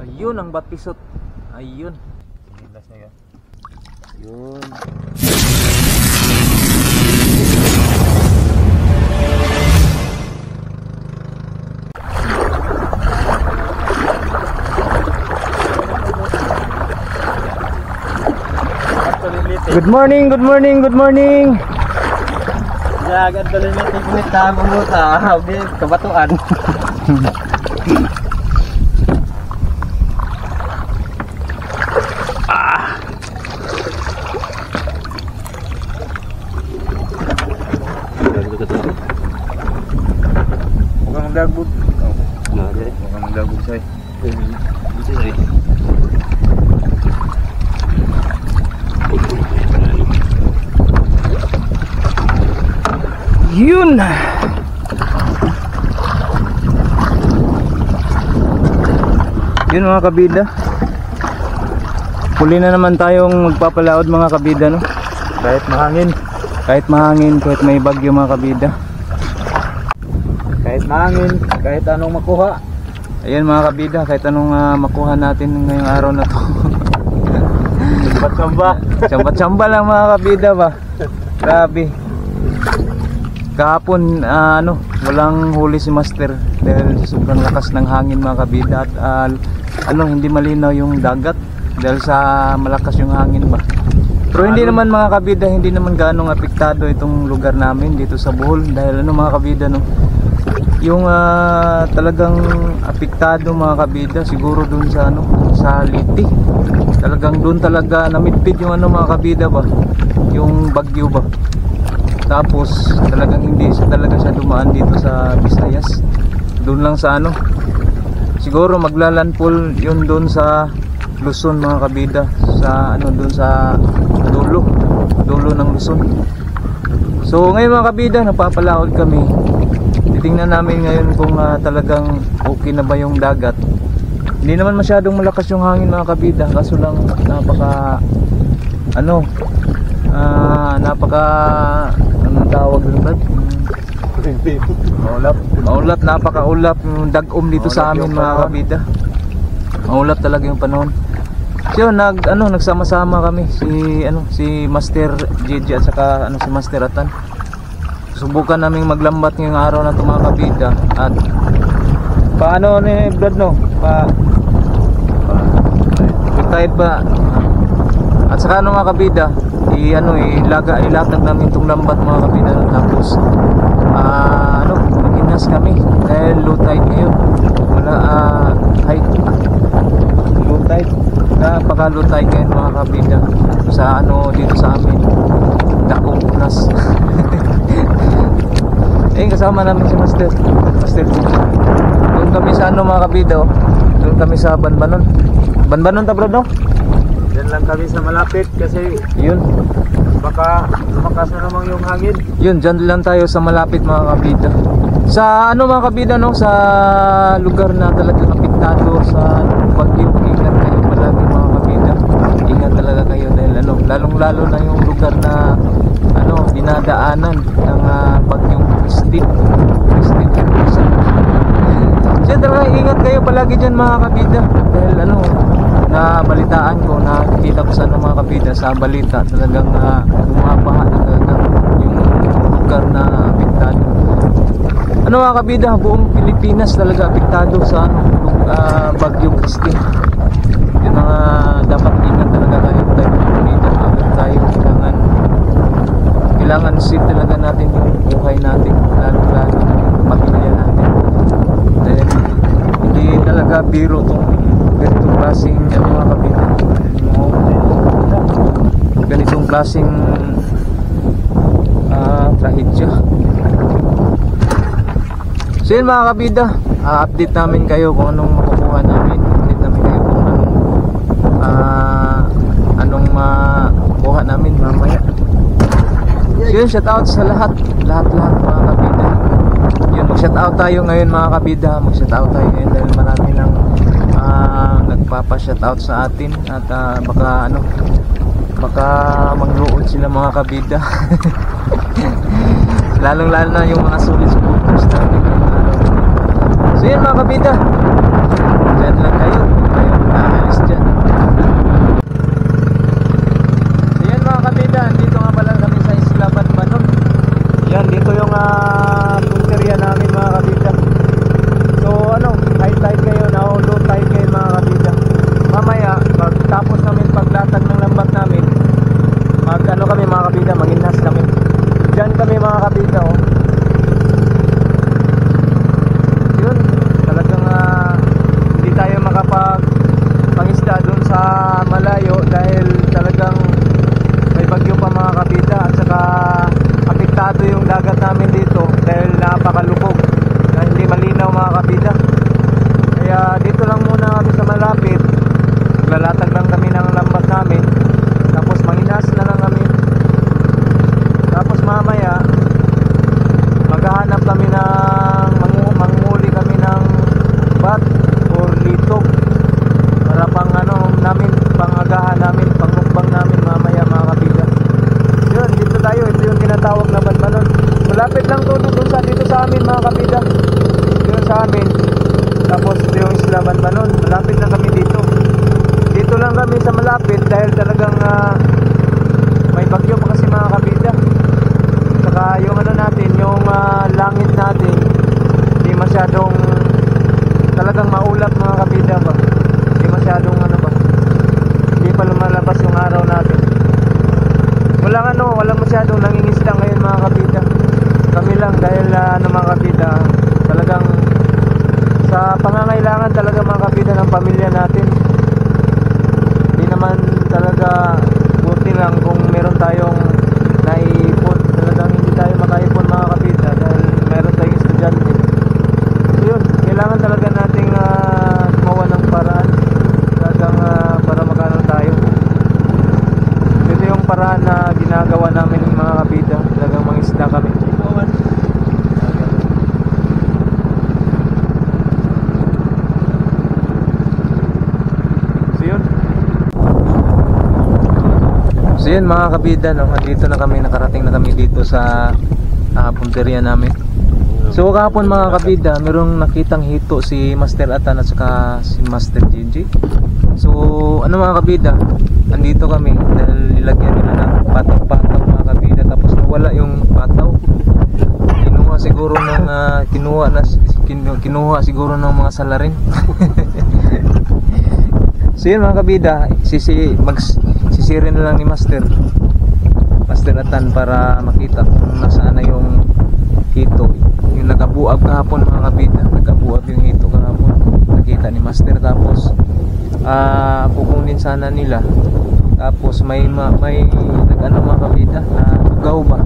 Ayun ang batisot. Ayun. Sinilas na yan. Ayun. Good morning, good morning, good morning. Agad tuloy na tigmit na mamuta. Okay, kabatuan. Huwag kang dagbog. Huwag kang dagbog say. Dito say. Yun. Yun mga kabida. Huli na naman tayong magpapalaod mga kabida, no? Kahit mahangin. Kahit mahangin, kahit may bagyo mga kabida. Kahit mahangin, kahit anong makuha. Ayan mga kabida, kahit anong makuha natin ngayong araw na to. Tsamba-tsamba. Tsamba-tsamba lang mga kabida ba. Grabe. Kahapon walang huli si Master dahil sobrang lakas ng hangin mga kabida at hindi malinaw yung dagat dahil sa malakas yung hangin ba. Pero hindi naman mga kabida, hindi naman gaano apektado itong lugar namin dito sa Bohol dahil mga kabida yung talagang apektado mga kabida siguro dun sa sa Liti. Talagang dun talaga namidpid yung mga kabida ba, yung bagyo ba. Tapos talagang hindi talaga siya dumaan dito sa Visayas. Doon lang sa siguro maglalandfall yun doon sa Luzon mga kabida, sa doon sa dulo ng Luzon. So ngayon mga kabida, napapalaod kami. Titingnan namin ngayon kung talagang okay na ba yung dagat. Hindi naman masyadong malakas yung hangin mga kabida, kaso lang anong tawag doon ba? Maulap, napakaulap yung dagom dito sa amin mga kabida. Maulap talaga yung panahon. So nagsama-sama kami si Master JJ at saka si Master Atan. Subukan naming maglambat ngayong araw na ito mga kabida. At paano ni Brad kahit ba at saka mga kabida ilatag namin itong lambat mga kabida. Tapos maginas kami dahil low tide ngayon. Wala high low tide, napaka low tide ngayon mga kabida sa dito sa amin Dakong Punas. Kasama namin si Master doon kami sa mga kabida doon kami sa Banbanon ta bro no? Diyan lang kami sa malapit kasi yun baka lumakas na naman yung hangin. Yun, dyan lang tayo sa malapit mga kabida. Sa mga kabida sa lugar na talagang apektado sa bagyo, ingat kayo palagi mga kabida. Ingat talaga kayo dahil lalong lalo na yung lugar na dinadaanan ng bagyong Christine. Diyan talaga ingat kayo palagi dyan mga kabida dahil na balitaan ko, nakikita ko sa mga kabida sa balita talagang bumabaha na talaga yung lugar na apektado. Mga kabida, buong Pilipinas talaga apektado sa bagyong Christine. Yung mga dapat ingat talaga tayo mga kabida. Agad tayo kailangan save talaga natin yung buhay natin, lalo yung pamilya natin dahil hindi talaga biro itong ganitong klaseng mga kabida, ganitong klaseng trahedya. So yun mga kabida, update namin kayo kung anong makukuha namin. Update namin kayo kung anong makukuha namin mamaya. So yun, shout out sa lahat mga kabida. Yun, mag shout out tayo ngayon mga kabida. Mag shout out tayo ngayon dahil marami nang nagpapa-shoutout sa atin at baka mangluod sila mga kabida. Lalong lalo na yung mga solid supporters natin. So yun mga kabida, dyan lang kayo. Tapos ito yung Isla Banbanon. Malapit na kami dito. Dito lang kami sa malapit dahil talagang may bagyo pa kasi mga kabida. Saka yung ano natin, yung langit natin hindi masyadong talagang maulap mga kabida ba. Hindi masyadong ano ba. Hindi pa lumalabas yung araw natin. Walang masyadong nangingisda ngayon mga kabida. Kami lang dahil mga kabida, talagang sa pangangailangan talaga mga kabida ng pamilya natin. Hindi naman talaga buti lang kung meron tayong naipon. Talagang hindi tayo makaipon mga kabida dahil meron tayong estudyante. So yun, kailangan talaga nating gumawa ng paraan talagang para magkaroon tayo. Ito yung paraan na ginagawa namin mga kabida. Talagang mangisda kami. So yun mga kabida, no? Dito na kami, nakarating na kami dito sa punteriya namin. So kahapon mga kabida, merong nakitang hito si Master Atan at saka si Master Gigi. So ano mga kabida, andito kami dahil nilagyan nila ng pataw-pataw mga kabida. Tapos nawala yung pataw. Kinuha siguro ng kinuha siguro ng mga salarin. So yun mga kabida, sisirin na lang ni Master Atan para makita kung nasaan na yung hito. Yung nagabuab kahapon mga kabida, nagabuab yung hito kahapon, nakita ni Master. Tapos kukunin sana nila. Tapos may nag-ano mga kabida na tugaw ba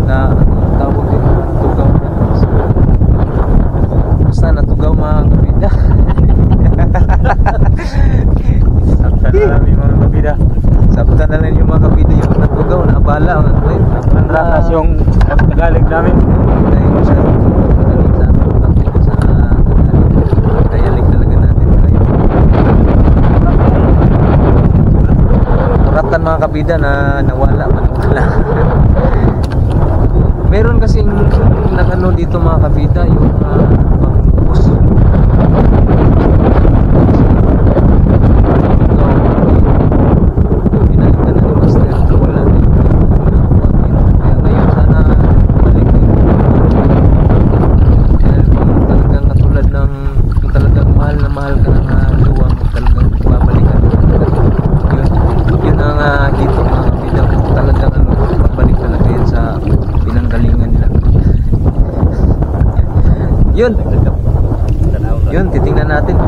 na tawag din, tugaw na basta natugaw mga kabida. Sabta na lang yung mga kabida. Sabta na lang yung mga kabida yung natugaw na abala. Ang lakas yung Tagalog namin. Tagalog talaga natin. Turatan mga kabida na nawala. Meron kasing nagano dito mga kabida yung pangubos. Yun, titingnan natin.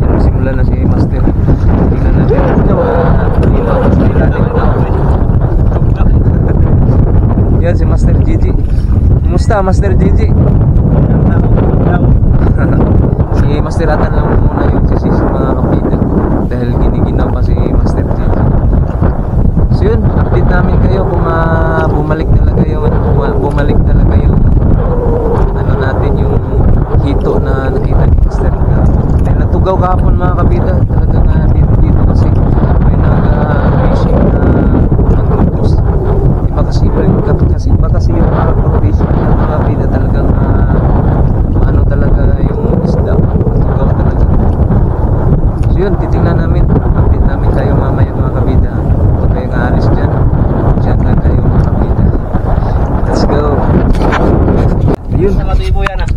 Yan, simula na si Master. Titingnan natin. Yan si Master Gigi. Kumusta Master Gigi? Si Master Atan lang muna yung sisisi mga kapita dahil giniginaw pa si Master Gigi. So yun, update namin kayo kung bumalik talaga yung ano natin yung hito na nakita ni Master. Dahil natugaw kahapon mga kabida, talagang dito kasi may nag-fishing na mag-focus. Iba kasi yung fishing na mga kabida, talagang ano talaga yung isda, natugaw talaga. So yun, titingnan namin, update namin kayo mamaya mga kabida. Kung kayo nga-alis dyan lang kayo mga kabida. Let's go. Yun, Nakatuibo yan ah.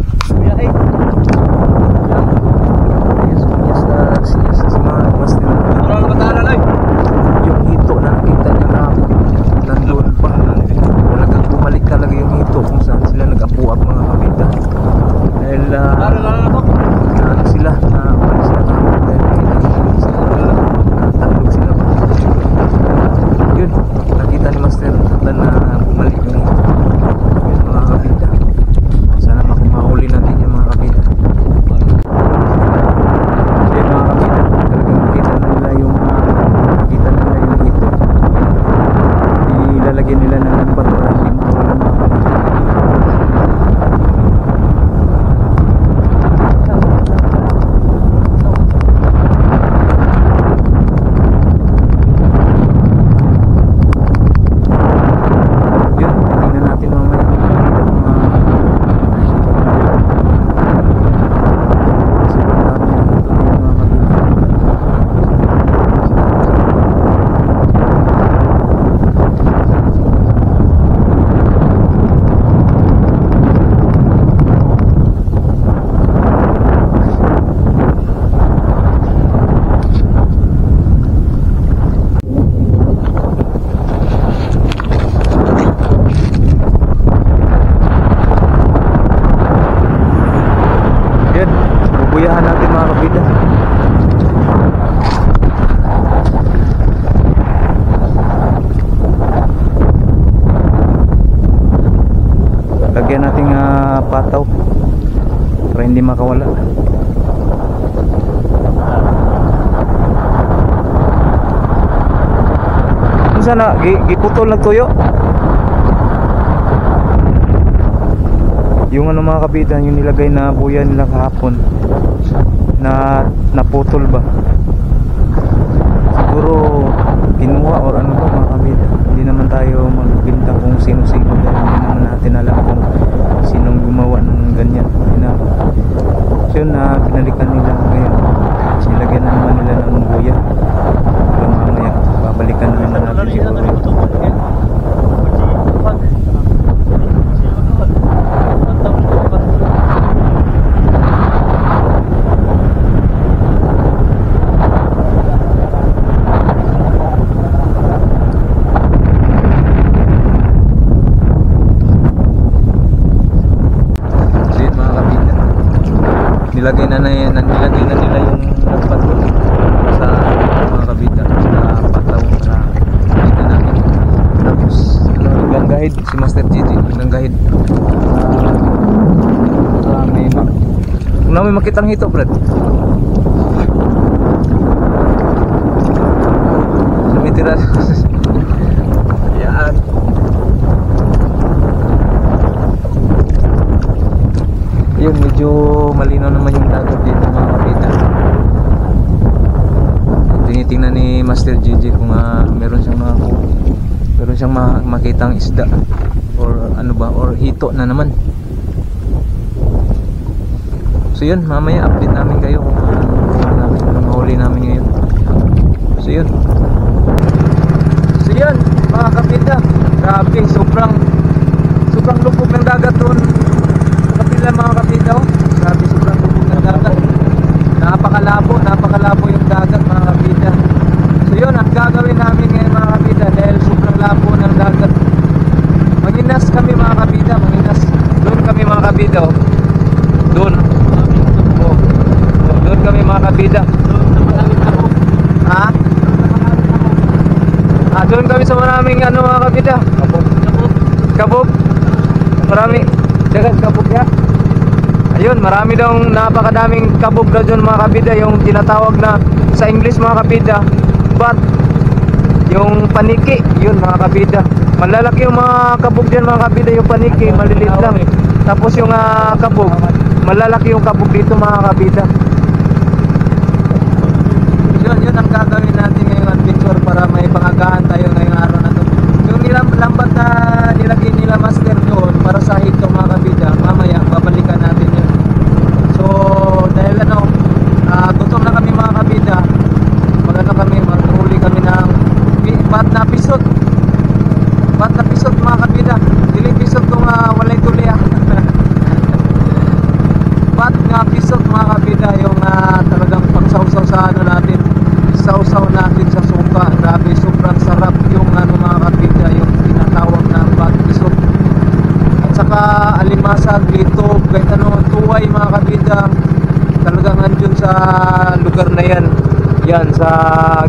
yes, sa mga kabida. Lagyan nating pataw para hindi makawala. Kung sana giputol ng tuyo yung ano mga kabida, yung nilagay na buya nila kahapon na naputol ba, siguro kinuha or ano ba mga kabida. Hindi naman tayo magbinta kung sino-sino dahil hindi naman natin alam kung sinong gumawa ng ganyan. So yun, pinalikan nila ngayon, sinilagyan na naman nila ng buya. Pero mamaya babalikan naman natin siguro. Nilagay na nila yung nagpatol sa mga kabida sa pataw sa kabida namin. Tapos naggahid si Master Gigi, naggahid kung namin makitang hito, Brad. Sumitira yan. Yun, medyo malinaw naman yung dagat dito mga kabida. Tinitingnan ni Master Gigi kung meron siyang makitang isda or ano ba, or hito na naman. So yun, mamaya update namin kayo kung mahuli namin ngayon. So yun mga kabida, grabe, sobrang lubog ng dagat doon kapila mga kabida. Grabe, sobrang lubog ng dagat, napakalabo yung dagat mga kabida. So yun, ang gagawin namin ngayon mga kabida, dahil sobrang labo ng dagat, manginas kami mga kabida, doon kami mga kabida, doon kami mga kabida, doon kami sa maraming ano mga kabida, kabog, marami dagat kabog ya. Ayun, marami daw, napakadaming kabog daw dyan mga kabida, yung tinatawag na sa English mga kabida bat, yung paniki, yun mga kabida. Malalaki yung mga kabog dyan mga kabida, yung paniki maliliit lang. Tapos yung kabog, malalaki yung kabog dito mga kabida. Yun ang gagawin natin ngayong adventure para may pangagahan tayo ngayong araw na to. Yung lambat na nilagay nila Master doon para sa hito mga kabida, mamaya babalikan natin yun. So dahil gutom na kami mga kabida, maghuli kami ng bat na pisot mga kabida. Dili pisot kung walay tuli bat nga pisot mga kabida, yung talagang pangsawsaw sa natin, sausaw natin sa suka. Grabe, sobrang sarap yung mga kabida, yung tinatawag na bat pisot. At saka alimasag, litob, kahit tuway mga kabida, talagang andun sa lugar na yan sa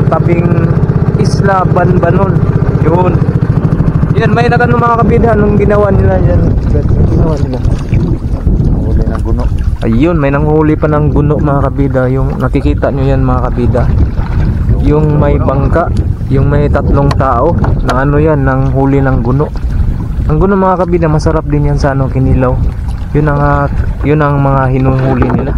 tabing Isla Banbanon. Yun may mga kabida, anong ginawa nila yan? Huli ng guno. Ayun, may nanghuli pa ng guno mga kabida. Yung nakikita nyo yan mga kabida, yung may bangka, yung may 3 tao ng ng huli ng guno. Ang guno mga kabida, masarap din yan sa kinilaw. Yun ang mga hinuhuli nila.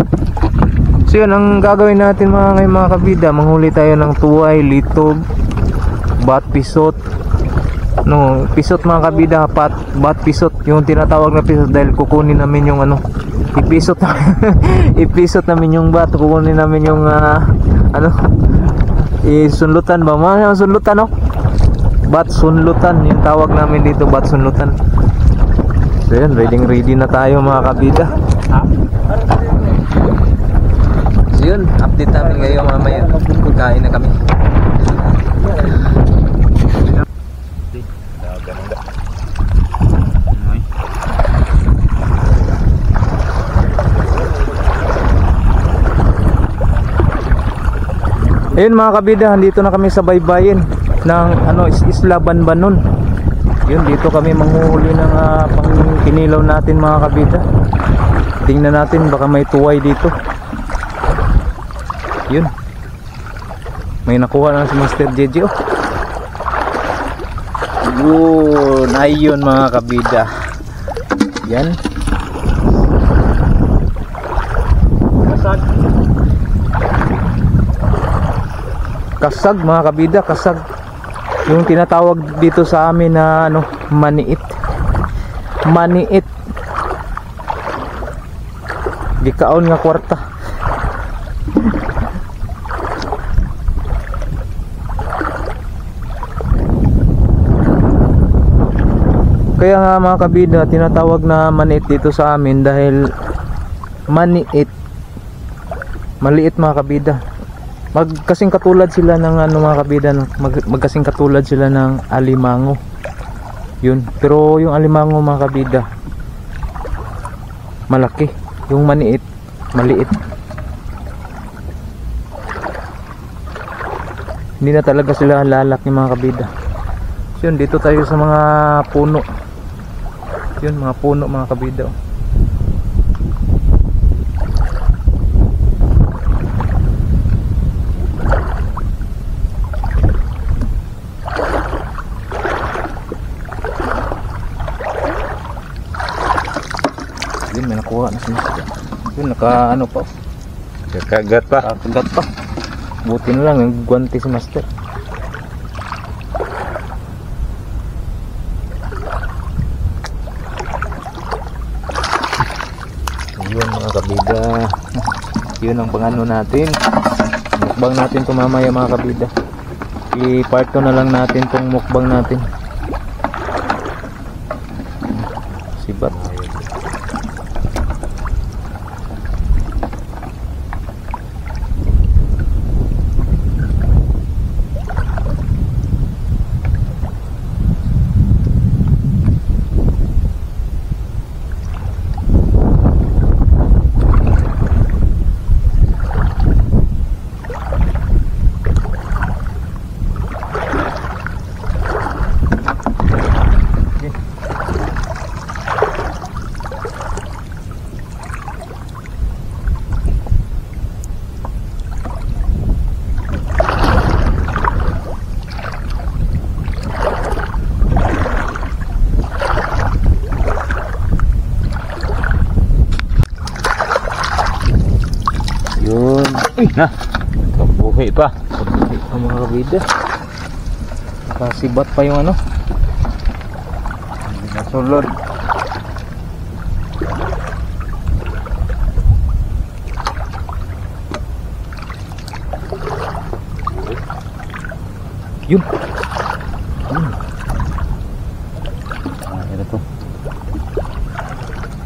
So yun ang gagawin natin mga kabida, manghuli tayo ng tuway, litob, bat pisot. Pisot mga kabida, bat pisot, yung tinatawag na pisot, dahil kukunin namin yung ipisot ipisot namin yung bat, kukunin namin yung isunlutan ba? Sunlutan bat sunlutan, yung tawag namin dito, bat sunlutan. So yun, ready na tayo mga kabida. So yun, update namin ngayon mamaya, kain na kami. Ayun mga kabida, dito na kami sa baybayin ng Isla Banbanon. Yun, dito kami manghuhuli ng pang kinilaw natin mga kabida. Tingnan natin, baka may tuway dito. Yun, may nakuha na si Mr. JJ. Yun, ayun mga kabida. Yan. Kasag. Kasag mga kabida, kasag. Yung tinatawag dito sa amin na maniit. Maniit. Gikaon nga kwarta. Kaya nga mga kabida, tinatawag na maniit dito sa amin dahil maniit, maliit mga kabida. Magkasing katulad sila ng mga kabida, magkasing katulad sila ng alimango. Yun, pero yung alimango mga kabida malaki, yung maniit maliit. Hindi na talaga sila lalaki mga kabida. Yun, dito tayo sa mga puno. Yun, mga puno mga kabida. Yun, may nakuha na siya. Yun, pa. Kakagat pa. Kakagat pa. Buti na lang, nagguwanti si Master. Yun mga kabida. Yun ang pangano natin. Mukbang natin ito mamaya mga kabida. I-part 2 na lang natin itong mukbang natin. Sibat. Yun. Uy, na. Kabuhay pa. Kabuhay pa mga kabida. Nakasibat pa yung nasulod. Yun. Ito to.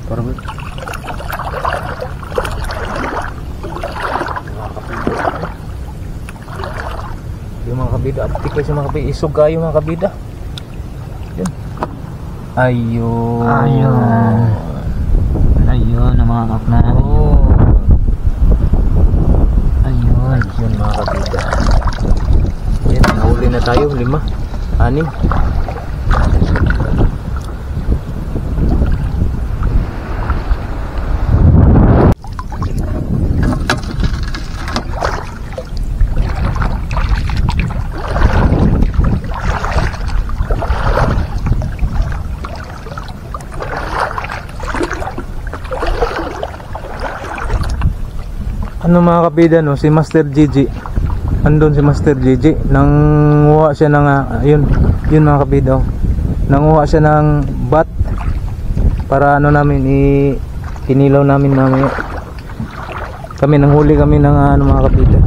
Parang yung mga kabida, aptik kayo sa mga kabida, isog kayo mga kabida. Yun. Ayun ang mga kapna. Ayun mga kabida. Yan, nahuli na tayo, 5, 6. Mga kabida, si Master JJ, andun si Master JJ, nanguha siya ng yun mga kabida, nanguha siya ng bat para namin kinilaw namin mamaya. Kami nanghuli kami ng mga kabida.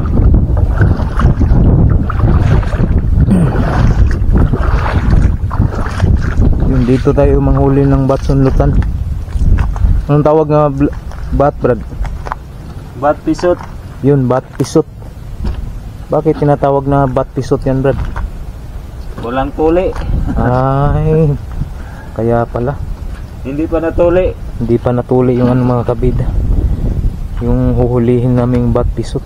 Yun, dito tayo manghuli ng bat sunlutan. Anong tawag nga bat, Brad? Bat pisot. Yun, bat pisot. Bakit tinatawag na bat pisot yan, Brad? Walang tuli. Ay, kaya pala. Hindi pa natuli. Hindi pa natuli yung mga kabida. Yung huhulihin naming bat pisot.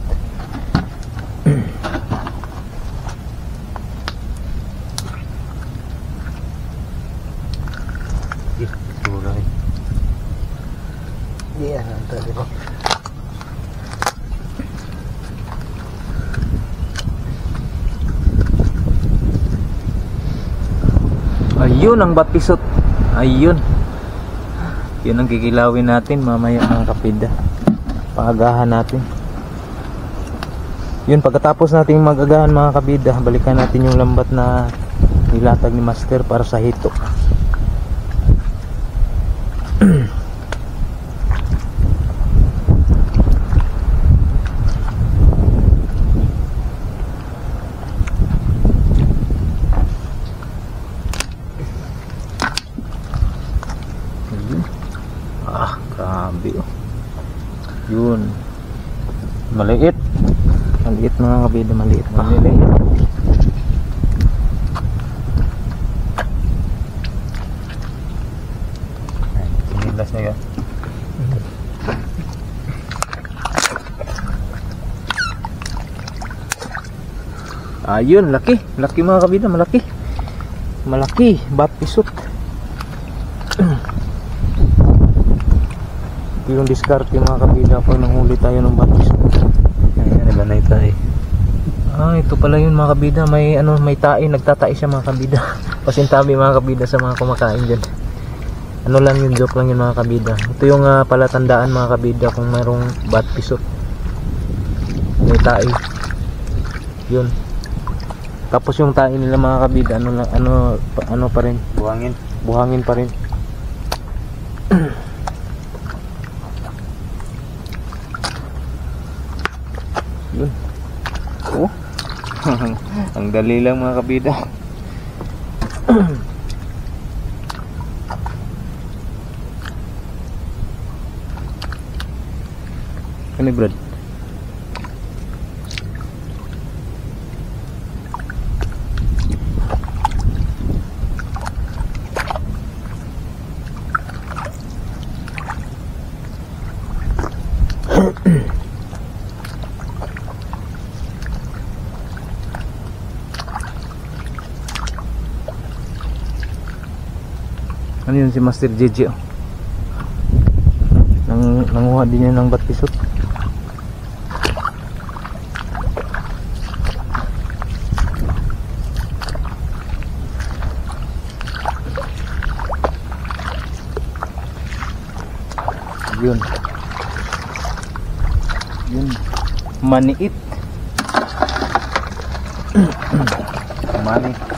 Ayun ang batisot. Ayun. Yun ang kikilawin natin mamaya mga kapida. Paagahan natin. Yun, pagkatapos nating magagahan mga kabida, balikan natin yung lambat na nilatag ni Master para sa hito. Grabe oh. Yun. Maliit. Maliit mga kabida, maliit pa. Maliit. Kinilas na yan. Ayun, laki. Laki mga kabida, malaki. Malaki, batisot. Ito yung diskarte mga kabida pag nanghuli tayo ng batisot. Ayan, iba na ito eh. Ito pala yun mga kabida. May may tae, nagtatae siya mga kabida. Pasintabi mga kabida sa mga kumakain dyan. Ano lang yun, joke lang yun mga kabida. Ito yung palatandaan mga kabida kung mayroong batisot. May tae. Yun. Tapos yung tae nila mga kabida, ano pa rin? Buhangin. Buhangin pa rin. Yun. Oh. Ang dali lang mga kabida. Ano Brad? Ano yun si Master JJ oh. Nanguha din yan ng batisot. Yun. Yun. Maniit. Mani.